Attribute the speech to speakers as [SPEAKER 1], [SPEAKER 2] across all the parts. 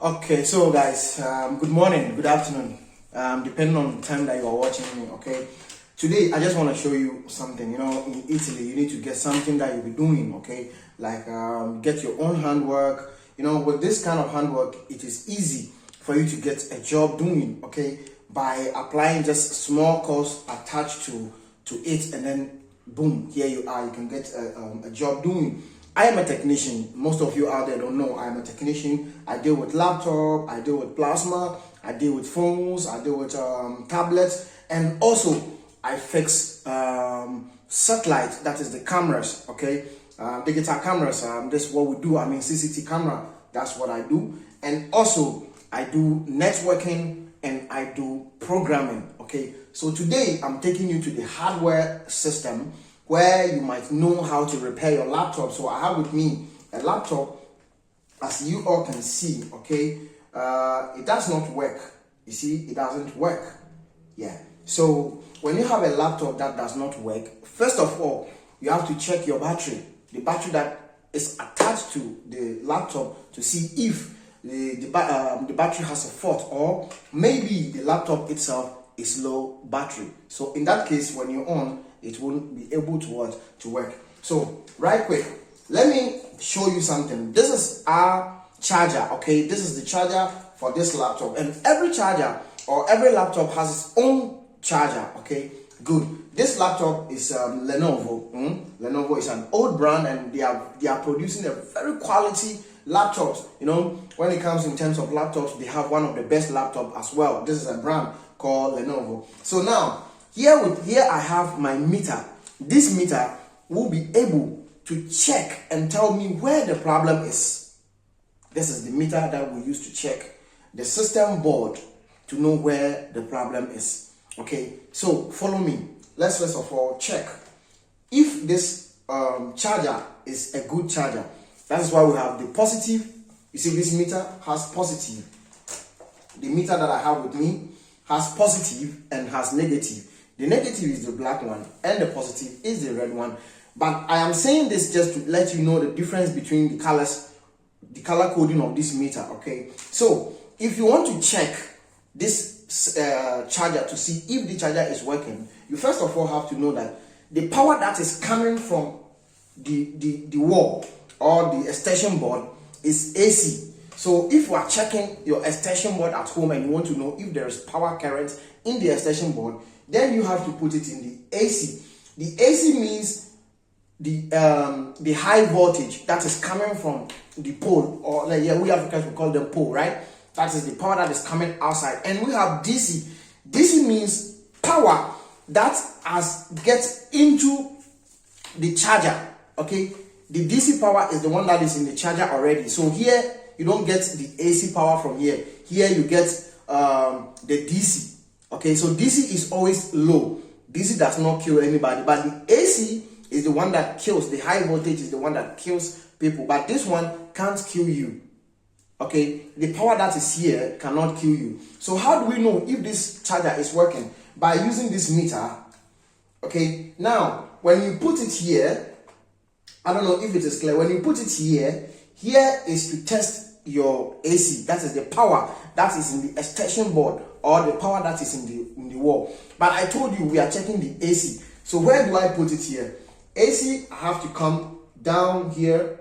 [SPEAKER 1] Okay, so guys, good morning, good afternoon, depending on the time that you are watching me. Okay, today I just want to show you something. In Italy, you need to get something that you'll be doing. Okay, like get your own handwork. With this kind of handwork, it is easy for you to get a job doing. Okay, by applying just small course attached to it, and then boom, here you are. You can get a job doing. I am a technician. Most of you out there don't know I am a technician. I deal with laptop, I deal with plasma, I deal with phones, I deal with tablets, and also I fix satellite, that is the cameras, okay? Digital cameras, this is what we do. I mean CCTV camera, that's what I do. And also I do networking and I do programming, okay? So today I'm taking you to the hardware system where you might know how to repair your laptop. So I have with me a laptop, as you all can see, okay? It does not work. You see, it doesn't work. Yeah. So when you have a laptop that does not work, first of all, you have to check your battery, the battery that is attached to the laptop, to see if the battery has a fault, or maybe the laptop itself is low battery. So in that case, when you're on, it won't be able to work. So right quick, let me show you something. This is our charger, okay? This is the charger for this laptop, and every charger or every laptop has its own charger, okay? Good. This laptop is Lenovo. Lenovo is an old brand, and they are producing a very quality laptops. When it comes in terms of laptops, they have one of the best laptops as well. This is a brand called Lenovo. So now here I have my meter. This meter will be able to check and tell me where the problem is. This is the meter that we use to check the system board to know where the problem is. Okay, so follow me. Let's first of all check if this charger is a good charger. That is why we have the positive. You see, this meter has positive. The meter that I have with me has positive and has negative. The negative is the black one and the positive is the red one. But I am saying this just to let you know the difference between the colors, the color coding of this meter, okay? So if you want to check this charger to see if the charger is working, you first of all have to know that the power that is coming from the wall or the extension board is AC. So if you are checking your extension board at home and you want to know if there is power current in the extension board, then you have to put it in the AC. The AC means the high voltage that is coming from the pole, or we Africans will call them pole, right? That is the power that is coming outside. And we have DC. DC means power that gets into the charger, okay? The DC power is the one that is in the charger already. So here you don't get the AC power from here. Here you get the DC. Okay, so DC is always low. DC does not kill anybody, but the AC is the one that kills. The high voltage is the one that kills people, but this one can't kill you. Okay, the power that is here cannot kill you. So how do we know if this charger is working? By using this meter. Okay, now when you put it here, I don't know if it is clear. When you put it here is to test your AC. That is the power that is in the extension board or the power that is in the wall. But I told you we are checking the AC. So where do I put it here? AC, I have to come down here.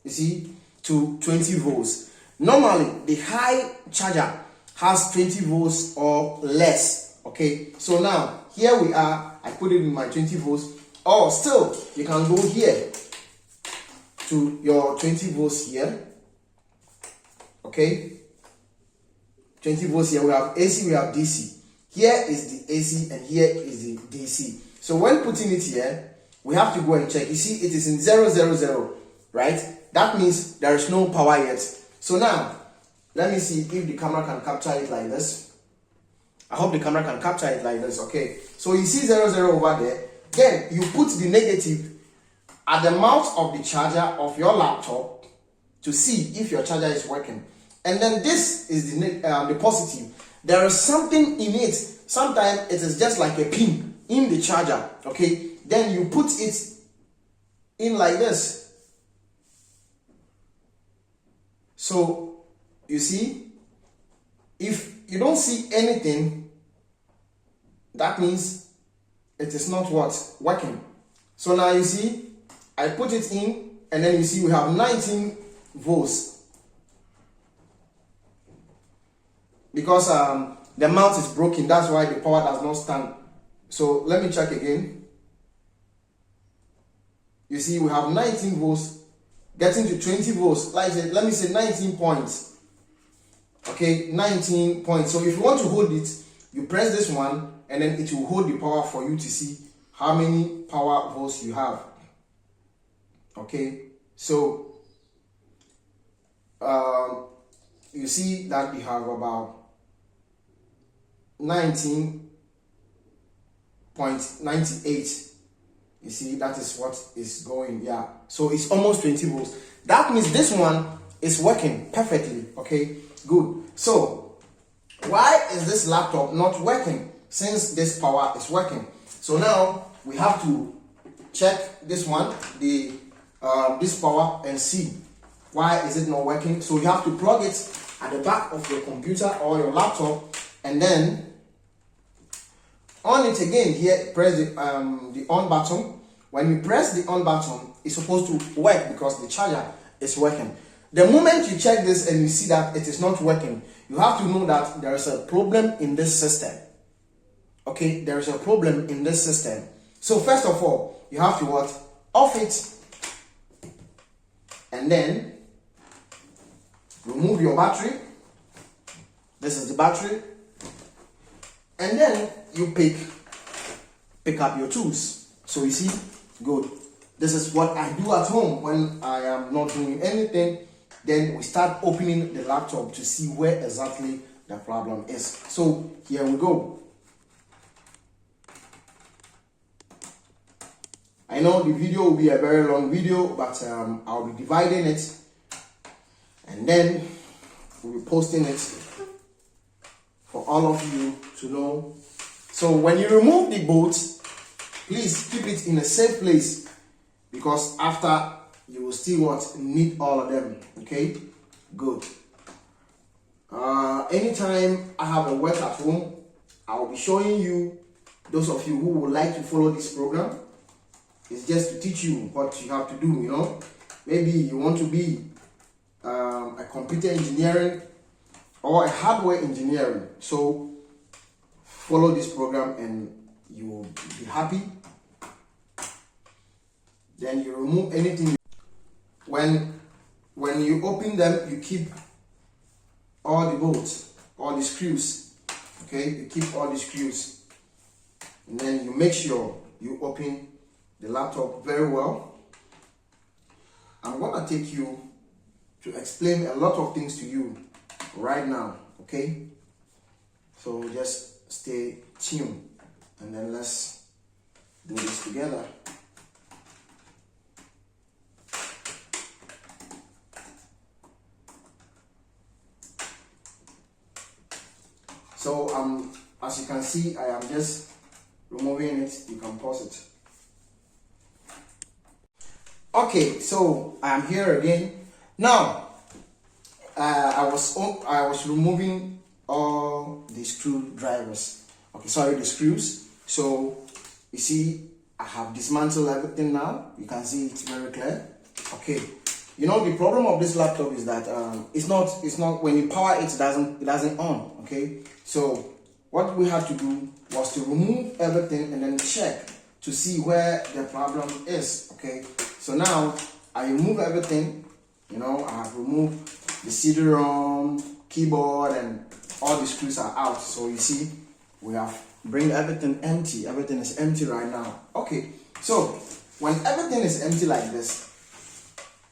[SPEAKER 1] You see, to 20 volts. Normally, the high charger has 20 volts or less. Okay, so now here we are. I put it in my 20 volts. Or still, you can go here to your 20 volts here. Okay, 20 volts here. We have AC, we have DC. Here is the AC and here is the DC. So when putting it here, we have to go and check. You see, it is in 000, right? That means there is no power yet. So now, let me see if the camera can capture it like this. I hope the camera can capture it like this. Okay, so you see 00 over there. Then you put the negative at the mouth of the charger of your laptop to see if your charger is working. And then this is the positive. There is something in it. Sometimes it is just like a pin in the charger. Okay, then you put it in like this. So you see, if you don't see anything, that means it is not what working. So now you see, I put it in, and then you see we have 19 volts because the mount is broken. That's why the power does not stand. So let me check again. You see, we have 19 volts getting to 20 volts. Like I said, let me say 19 points. Okay, 19 points. So if you want to hold it, you press this one, and then it will hold the power for you to see how many power volts you have. Okay, so you see that we have about 19.98. You see, that is what is going. Yeah, so it's almost 20 volts. That means this one is working perfectly. Okay, good. So why is this laptop not working since this power is working? So now we have to check this one, this power, and see why is it not working. So you have to plug it at the back of your computer or your laptop, and then on it again. Here, press the on button. When you press the on button, it's supposed to work because the charger is working. The moment you check this and you see that it is not working, you have to know that there is a problem in this system. Okay, there is a problem in this system. So first of all, you have to what? Off it, and then remove your battery. This is the battery, and then you pick up your tools. So you see, good. This is what I do at home when I am not doing anything. Then we start opening the laptop to see where exactly the problem is. So here we go. I know the video will be a very long video, but I'll be dividing it, and then we'll be posting it for all of you to know. So when you remove the bolt, please keep it in a safe place, because after you will still need all of them. Okay, good. Anytime I have a work at home, I will be showing you. Those of you who would like to follow this program, it's just to teach you what you have to do. You know, maybe you want to be a computer engineering or a hardware engineering. So follow this program and you will be happy. Then you remove anything. When you open them, you keep all the bolts, all the screws. Okay, you keep all the screws, and then you make sure you open the laptop very well. I'm gonna take you to explain a lot of things to you right now. Okay, so just stay tuned, and then let's do this together. So as you can see, I am just removing it. You can pause it. Okay, so I am here again. Now I was removing all the screwdrivers. Okay, sorry, the screws. So you see, I have dismantled everything now. You can see it's very clear. Okay. You know, the problem of this laptop is that it's not when you power it, it doesn't on. Okay, so what we had to do was to remove everything and then check to see where the problem is. Okay, so now I remove everything. You know, I have removed the CD-ROM, keyboard, and all the screws are out. So you see, we have bring everything empty. Everything is empty right now. Okay, so when everything is empty like this,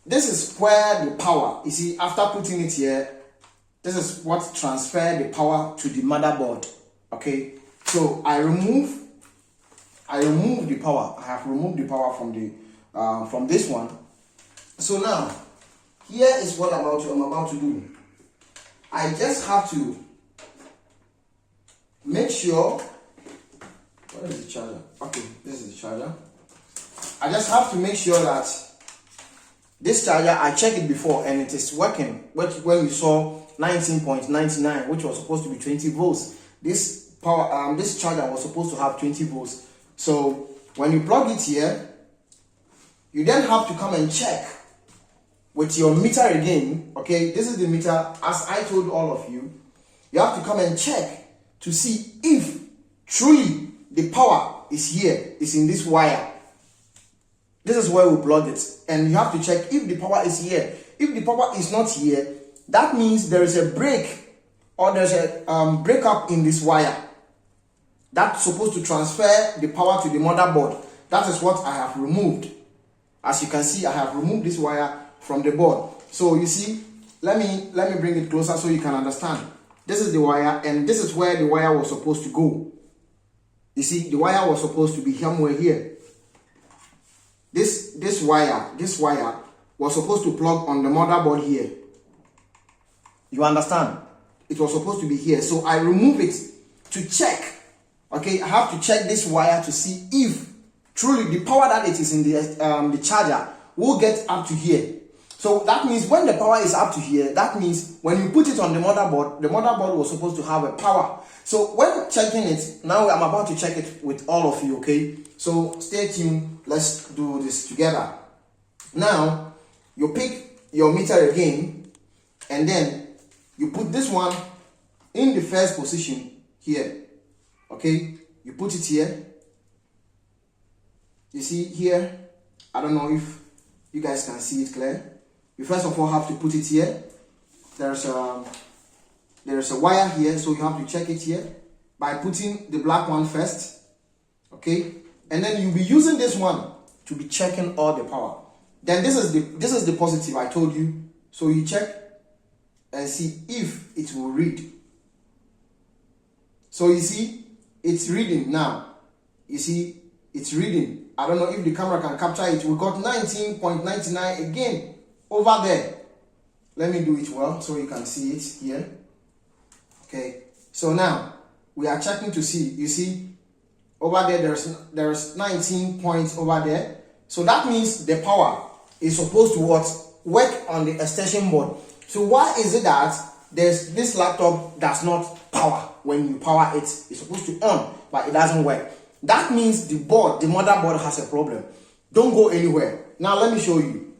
[SPEAKER 1] this is where the power, you see, after putting it here, this is what transfer the power to the motherboard. Okay, so I remove the power. I have removed the power from this one. So now, here is what I'm about to do. I just have to make sure. What is the charger? Okay, this is the charger. I just have to make sure that This charger, I checked it before and it is working. When you saw 19.99, which was supposed to be 20 volts, this this charger was supposed to have 20 volts. So when you plug it here, you then have to come and check with your meter again. Okay, this is the meter, as I told all of you. You have to come and check to see if truly the power is here, is in this wire. This is where we plug it, and you have to check if the power is here. If the power is not here, that means there is a break, or there's a breakup in this wire that's supposed to transfer the power to the motherboard. That is what I have removed. As you can see, I have removed this wire from the board. So you see, let me bring it closer so you can understand. This is the wire, and this is where the wire was supposed to go. You see, the wire was supposed to be somewhere here. This wire was supposed to plug on the motherboard here. You understand? It was supposed to be here. So I remove it to check. Okay, I have to check this wire to see if truly the power that it is in the charger will get up to here. So that means when the power is up to here, that means when you put it on the motherboard was supposed to have a power. So when checking it, now I'm about to check it with all of you, okay? So stay tuned, let's do this together. Now, you pick your meter again, and then you put this one in the first position here, okay? You put it here. You see here, I don't know if you guys can see it clear. You first of all have to put it here. There's a wire here, so you have to check it here by putting the black one first, okay? And then you'll be using this one to be checking all the power. Then this is the positive I told you. So you check and see if it will read. So you see, it's reading now. You see, it's reading. I don't know if the camera can capture it. We got 19.99 again over there. Let me do it well so you can see it here. Okay, so now we are checking to see. You see, over there there's 19 points over there. So that means the power is supposed to work on the extension board. So why is it that this laptop does not power when you power it? It's supposed to on, but it doesn't work. That means the motherboard has a problem. Don't go anywhere. Now let me show you.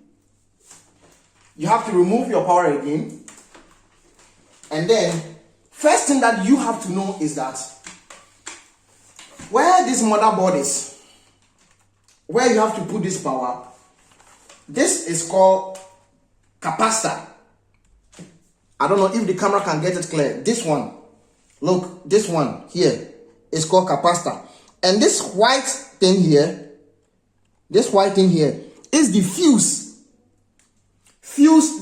[SPEAKER 1] You have to remove your power again, and then first thing that you have to know is that where this motherboard is, where you have to put this power, this is called capacitor. I don't know if the camera can get it clear. This one, look, this one here is called capacitor. And this white thing here is the fuse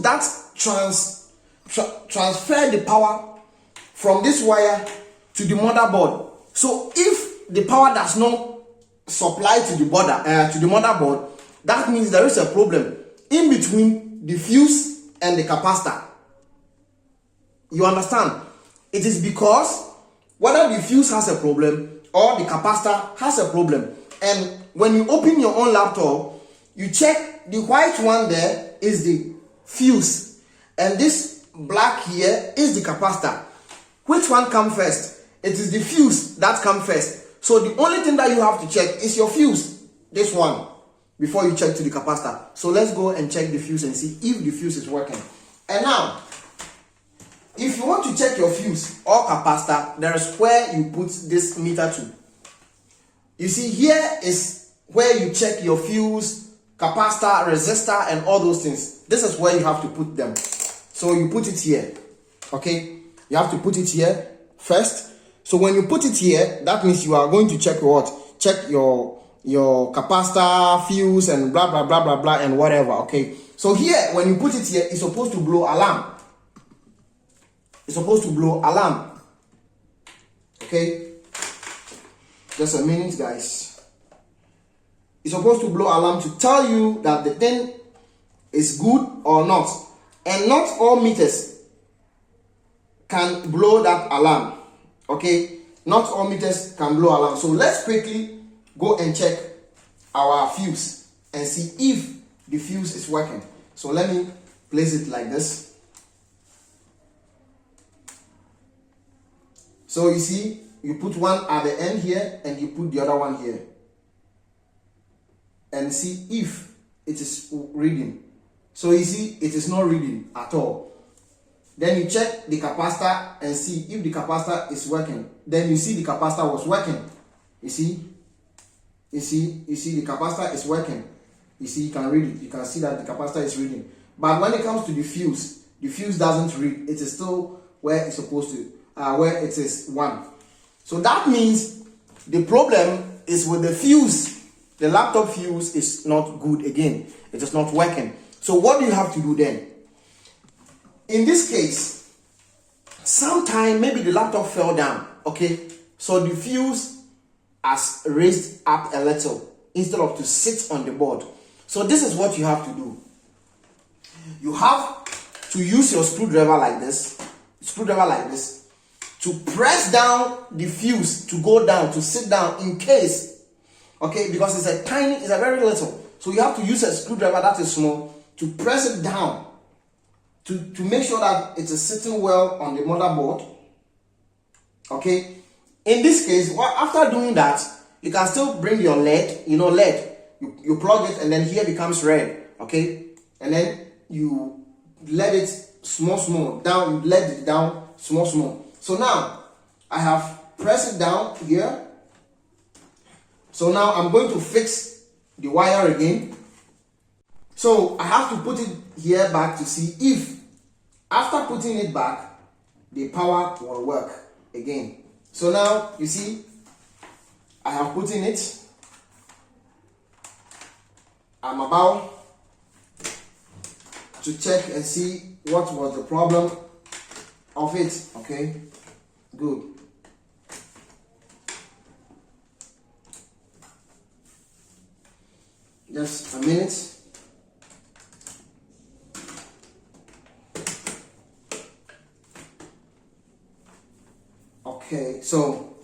[SPEAKER 1] that transfer the power from this wire to the motherboard. So if the power does not supply to the motherboard, that means there is a problem in between the fuse and the capacitor. You understand? It is because whether the fuse has a problem or the capacitor has a problem. And when you open your own laptop, you check the white one there is the fuse, and this black here is the capacitor. Which one comes first? It is the fuse that comes first. So the only thing that you have to check is your fuse, this one, before you check to the capacitor. So let's go and check the fuse and see if the fuse is working. And now, if you want to check your fuse or capacitor, there is where you put this meter to. You see, here is where you check your fuse, capacitor, resistor, and all those things. This is where you have to put them. So you put it here, okay? You have to put it here first. So when you put it here, that means you are going to check what? Check your capacitor, fuse, and blah, blah, blah, blah, blah, and whatever, okay? So here, when you put it here, it's supposed to blow alarm. It's supposed to blow alarm. Okay? Just a minute, guys. It's supposed to blow alarm to tell you that the thing is good or not. And not all meters can blow that alarm. Okay? Not all meters can blow alarm. So let's quickly go and check our fuse and see if the fuse is working. So let me place it like this. So you see, you put one at the end here and you put the other one here. And see if it is reading. So you see, it is not reading at all. Then you check the capacitor and see if the capacitor is working. Then you see the capacitor was working. You see the capacitor is working. You see, you can read it. You can see that the capacitor is reading. But when it comes to the fuse doesn't read. It is still where it's supposed to, where it is 1. So that means the problem is with the fuse. The laptop fuse is not good again. It is not working. So what do you have to do then? In this case, sometime maybe the laptop fell down, okay? So the fuse has raised up a little instead of to sit on the board. So this is what you have to do. You have to use your screwdriver like this, to press down the fuse to go down, to sit down in case, okay? Because it's a very little. So you have to use a screwdriver that is small to press it down to make sure that it is sitting well on the motherboard, okay? In this case, after doing that, you can still bring your LED, you plug it and then here becomes red, okay? And then you let it small down, you let it down small. So now I have pressed it down here. So now I'm going to fix the wire again. So I have to put it here back to see if after putting it back, the power will work again. So now you see, I have put in it. I'm about to check and see what was the problem of it. Okay, good. Just a minute. Okay, so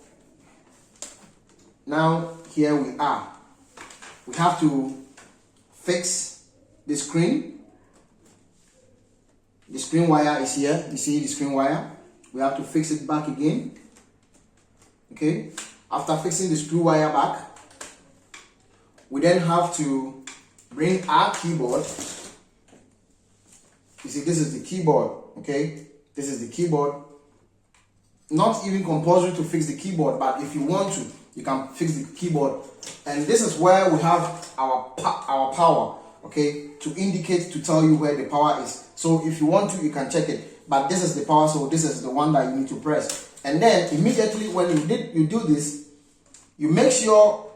[SPEAKER 1] now here we are. We have to fix the screen. The screen wire is here. You see the screen wire. We have to fix it back again. Okay, after fixing the screw wire back, we then have to bring our keyboard. You see, this is the keyboard. Okay, this is the keyboard. Not even compulsory to fix the keyboard, but if you want to, you can fix the keyboard. And this is where we have our power, okay, to indicate, to tell you where the power is. So if you want to, you can check it. But this is the power, so this is the one that you need to press. And then immediately when you do this, you make sure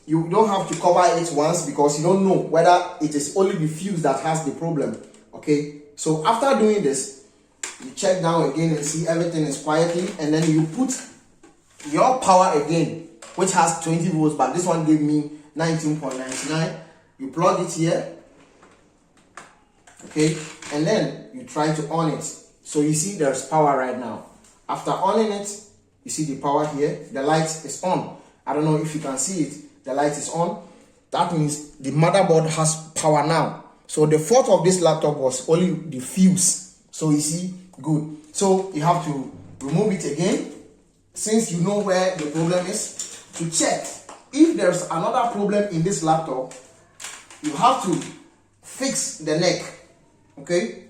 [SPEAKER 1] you don't have to cover it once, because you don't know whether it is only the fuse that has the problem. Okay, so after doing this, you check down again and see everything is quietly, and then you put your power again, which has 20 volts, but this one gave me 19.99. You plug it here, okay, and then you try to on it. So you see there's power right now. After on it, you see the power here, the light is on. I don't know if you can see it, the light is on. That means the motherboard has power now. So the fault of this laptop was only the fuse. So you see, good. So you have to remove it again, since you know where the problem is, to check if there's another problem in this laptop. You have to fix the neck, okay?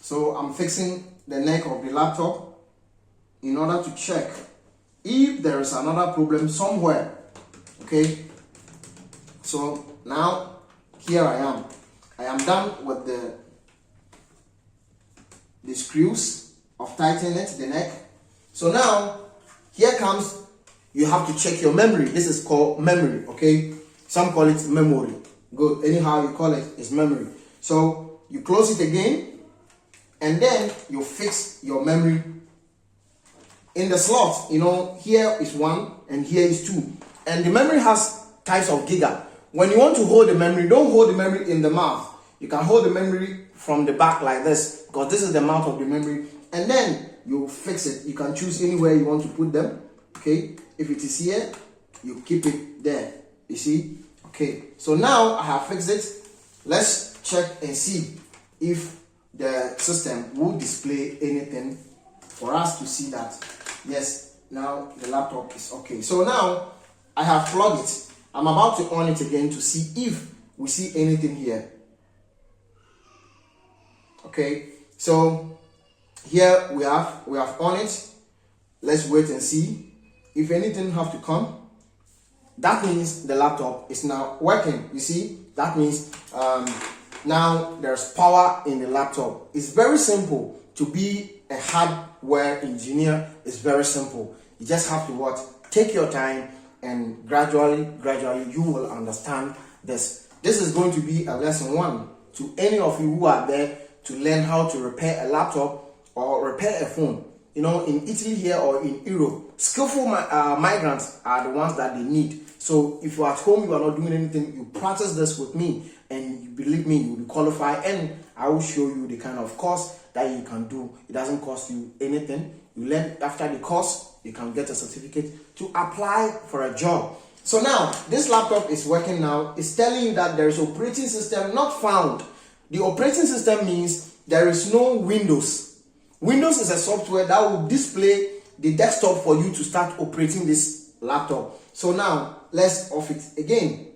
[SPEAKER 1] So I'm fixing the neck of the laptop in order to check if there is another problem somewhere, okay? So now here I am done with the screws of tightening it, the neck. So now here comes, you have to check your memory. This is called memory, okay? Some call it memory. Good, anyhow you call it, it's memory. So you close it again, and then you fix your memory in the slot. You know, here is 1 and here is 2. And the memory has types of giga. when you want to hold the memory, don't hold the memory in the mouth. You can hold the memory from the back like this, because this is the mouth of the memory, and then you fix it. You can choose anywhere you want to put them. Okay, if it is here, you keep it there. You see? Okay, so now I have fixed it. Let's check and see if the system will display anything for us to see that yes, now the laptop is okay. So now I have plugged it. I'm about to on it again to see if we see anything here. Okay, so here we have on it. Let's wait and see if anything have to come. That means the laptop is now working. You see, that means now there's power in the laptop. It's very simple to be a hardware engineer. It's very simple. You just have to what? Take your time, and gradually you will understand this. This is going to be a lesson 1 to any of you who are there to learn how to repair a laptop or repair a phone. You know, in Italy here or in Europe, skillful migrants are the ones that they need. So if you're at home, you are not doing anything, you practice this with me, and you believe me, you will be qualified, and I will show you the kind of course that you can do. It doesn't cost you anything. You learn after the course, you can get a certificate to apply for a job. So now, this laptop is working now. It's telling you that there is operating system not found. The operating system means there is no Windows. Windows is a software that will display the desktop for you to start operating this laptop. So now, let's off it again.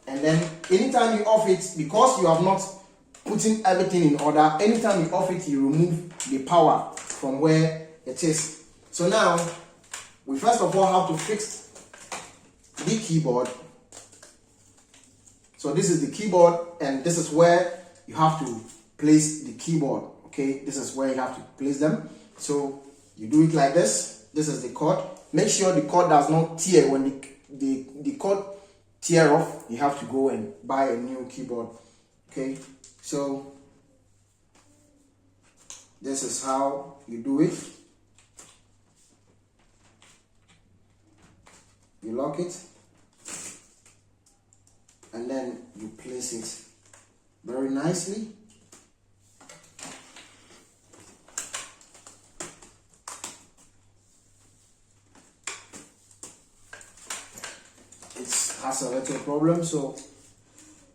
[SPEAKER 1] And then, anytime you off it, because you have not putting everything in order, anytime you off it, you remove the power from where it is. So now, we first of all have to fix the keyboard. So this is the keyboard, and this is where you have to place the keyboard. Okay, this is where you have to place them. So you do it like this. This is the cord. Make sure the cord does not tear. When the cord tear off, you have to go and buy a new keyboard. Okay, so this is how you do it. You lock it, and then you place it very nicely. It has a little problem, so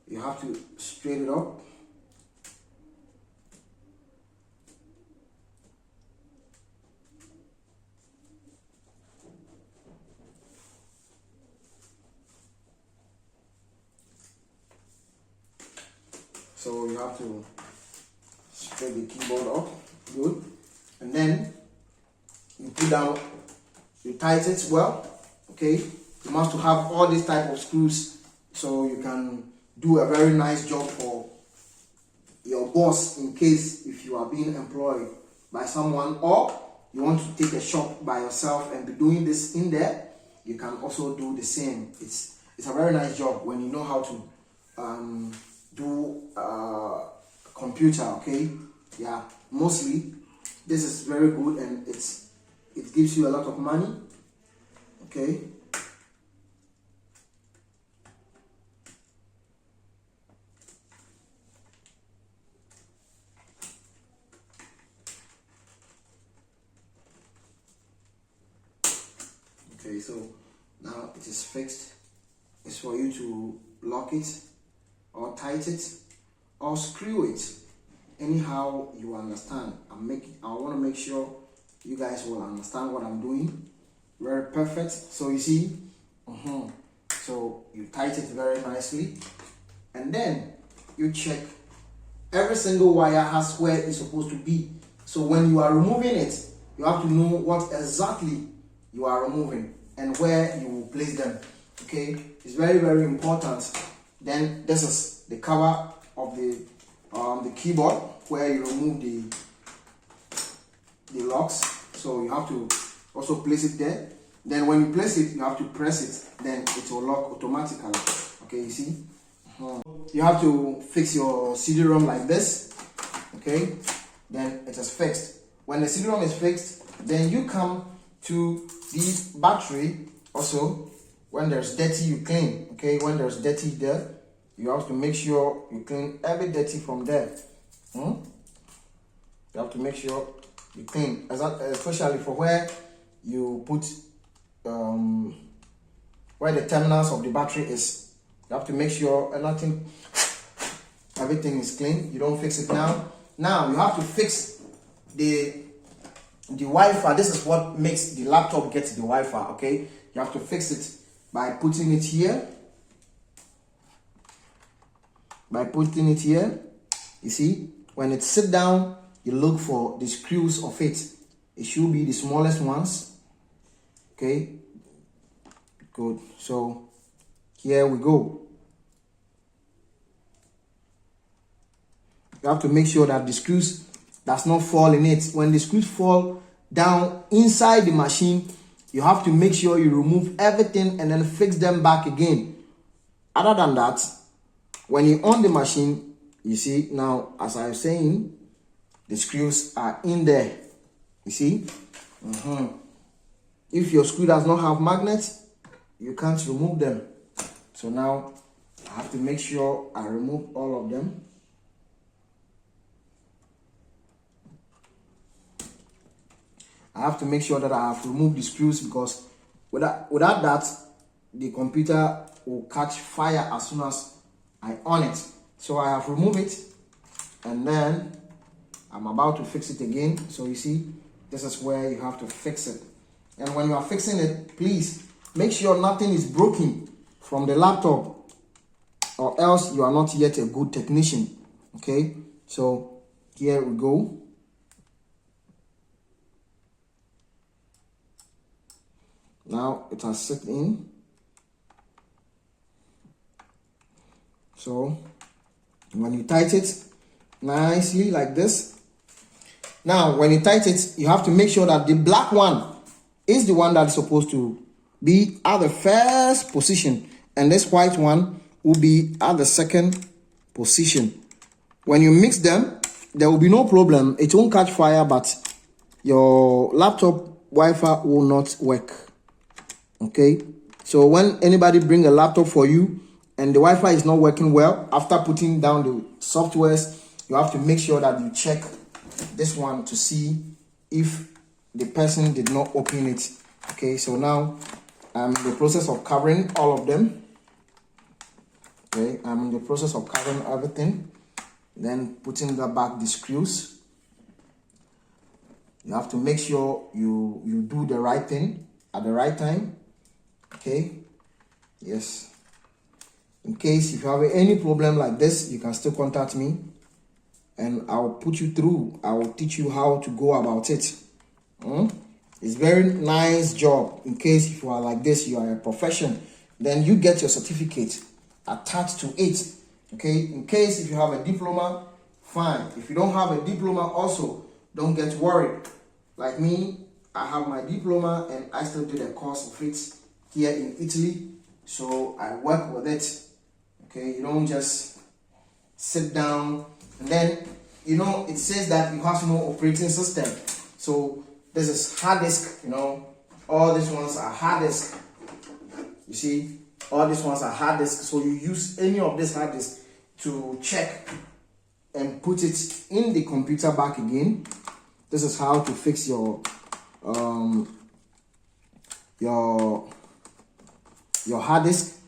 [SPEAKER 1] you have to straighten it up. So you have to straighten the keyboard up, good, and then you put down, you tighten it well. Okay, you must have all these type of screws so you can do a very nice job for your boss in case if you are being employed by someone, or you want to take a shop by yourself and be doing this in there. You can also do the same. It's a very nice job when you know how to do computer. Okay, yeah, mostly this is very good, and it gives you a lot of money. Okay, so now it is fixed. It's for you to lock it or tighten it or screw it anyhow you understand. I want to make sure you guys will understand what I'm doing. Very perfect. So you see, so you tighten it very nicely, and then you check every single wire has where it's supposed to be. So when you are removing it, you have to know what exactly you are removing and where you will place them. Okay, it's very, very important. Then this is the cover of the keyboard where you remove the locks. So you have to also place it there. Then when you place it, you have to press it. Then it will lock automatically. Okay, you see. You have to fix your CD-ROM like this. Okay, then it is fixed. When the CD-ROM is fixed, then you come to the battery also, When there's dirty, you clean. Okay, when there's dirty there, you have to make sure you clean every dirty from there. You have to make sure you clean, especially for where you put where the terminals of the battery is. You have to make sure everything is clean. You don't fix it now. Now you have to fix the Wi-Fi. This is what makes the laptop get the Wi-Fi. Okay, you have to fix it by putting it here. You see, when it sit down, you look for the screws of it. It should be the smallest ones. Okay, good. So here we go. You have to make sure that the screws does not fall in it. When the screws fall down inside the machine, you have to make sure you remove everything and then fix them back again. Other than that, when you on the machine, you see now, as I was saying, the screws are in there. You see? If your screw does not have magnets, you can't remove them. So now I have to make sure I remove all of them. I have to make sure that I have removed the screws, because without that, the computer will catch fire as soon as I on it. So I have removed it, and then I'm about to fix it again. So you see, this is where you have to fix it. And when you are fixing it, please make sure nothing is broken from the laptop, or else you are not yet a good technician. Okay, so here we go. Now it has set in. So when you tighten it nicely like this. Now when you tighten it, you have to make sure that the black one is the one that is supposed to be at the first position, and this white one will be at the second position. When you mix them, there will be no problem. It won't catch fire, but your laptop Wi-Fi will not work. Okay, so when anybody bring a laptop for you and the Wi-Fi is not working well, after putting down the softwares, you have to make sure that you check this one to see if the person did not open it. Okay, so now I'm in the process of covering all of them. Okay, I'm in the process of covering everything, then putting back the screws. You have to make sure you do the right thing at the right time. Okay, yes. In case if you have any problem like this, you can still contact me and I'll put you through. I will teach you how to go about it. It's very nice job. In case if you are like this, you are a profession, then you get your certificate attached to it. Okay, in case if you have a diploma, fine. If you don't have a diploma also, don't get worried. Like me, I have my diploma and I still did a course of it here in Italy, so I work with it. Okay, you don't just sit down and then, you know, it says that you have no operating system. So this is hard disk, you know, all these ones are hard disk. You see, all these ones are hard disk. So you use any of this hard disk to check and put it in the computer back again. This is how to fix your hard disk.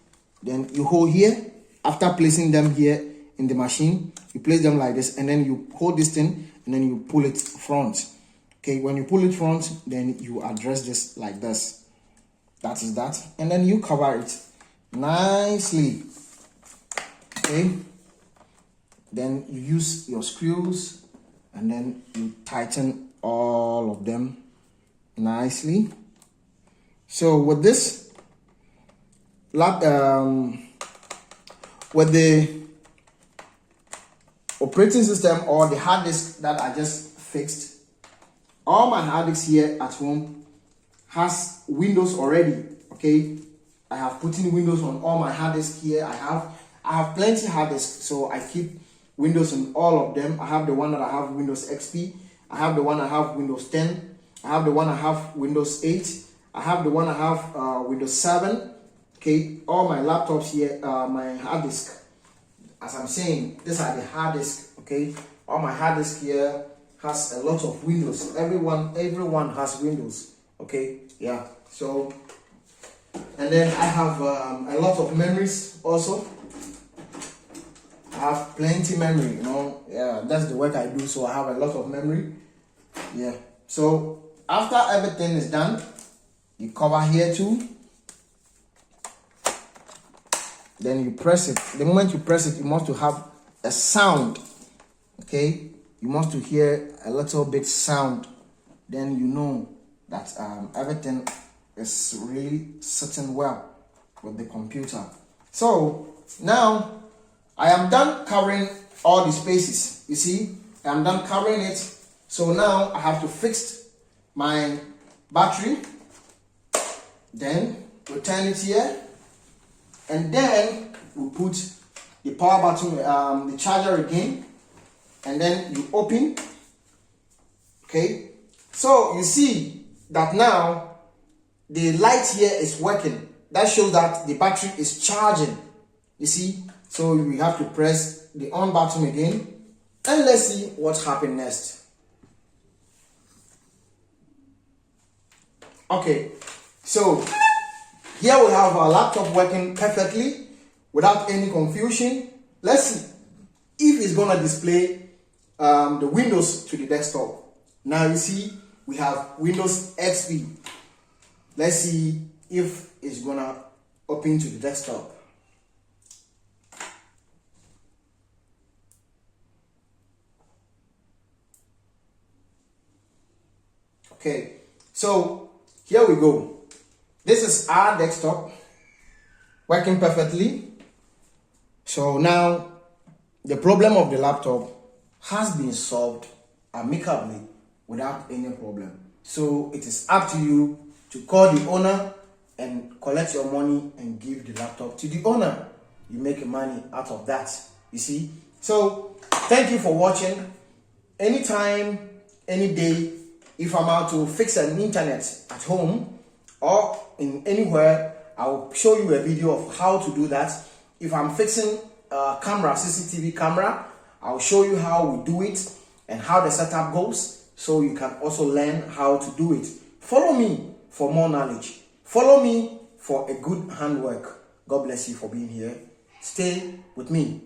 [SPEAKER 1] Then you hold here. After placing them here in the machine, you place them like this, and then you hold this thing and then you pull it front. Okay, when you pull it front, then you address this like this. That is that, and then you cover it nicely. Okay, then you use your screws and then you tighten all of them nicely. So with this with the operating system or the hard disk that I just fixed, all my hard disks here at home has Windows already. Okay, I have put in Windows on all my hard disks here. I have plenty hard disks, so I keep Windows on all of them. I have the one that I have Windows XP. I have the one I have Windows 10. I have the one I have Windows 8. I have the one I have Windows 7. Okay, all my laptops here, my hard disk. As I'm saying, these are the hard disk. Okay, all my hard disk here has a lot of windows. Everyone has windows. Okay, yeah. So, and then I have a lot of memories also. I have plenty memory, you know. Yeah, that's the work I do, so I have a lot of memory. Yeah. So after everything is done, you cover here too. Then you press it. The moment you press it, you must to have a sound. Okay, you must to hear a little bit sound. Then you know that everything is really sitting well with the computer. So now I am done covering all the spaces. You see, I am done covering it. So now I have to fix my battery. Then return it here. And then we put the power button, the charger again. And then you open. Okay. So you see that now the light here is working. That shows that the battery is charging. You see. So we have to press the on button again. And let's see what happens next. Okay. So here we have our laptop working perfectly without any confusion. Let's see if it's gonna display the Windows to the desktop. Now you see we have Windows XP. Let's see if it's gonna open to the desktop. Okay, so here we go. This is our desktop working perfectly. So now the problem of the laptop has been solved amicably without any problem. So it is up to you to call the owner and collect your money and give the laptop to the owner. You make money out of that, you see. So thank you for watching. Anytime, any day, if I'm out to fix an internet at home or in anywhere, I will show you a video of how to do that. If I'm fixing a camera, CCTV camera, I'll show you how we do it and how the setup goes, so you can also learn how to do it. Follow me for more knowledge. Follow me for a good handwork. God bless you for being here. Stay with me.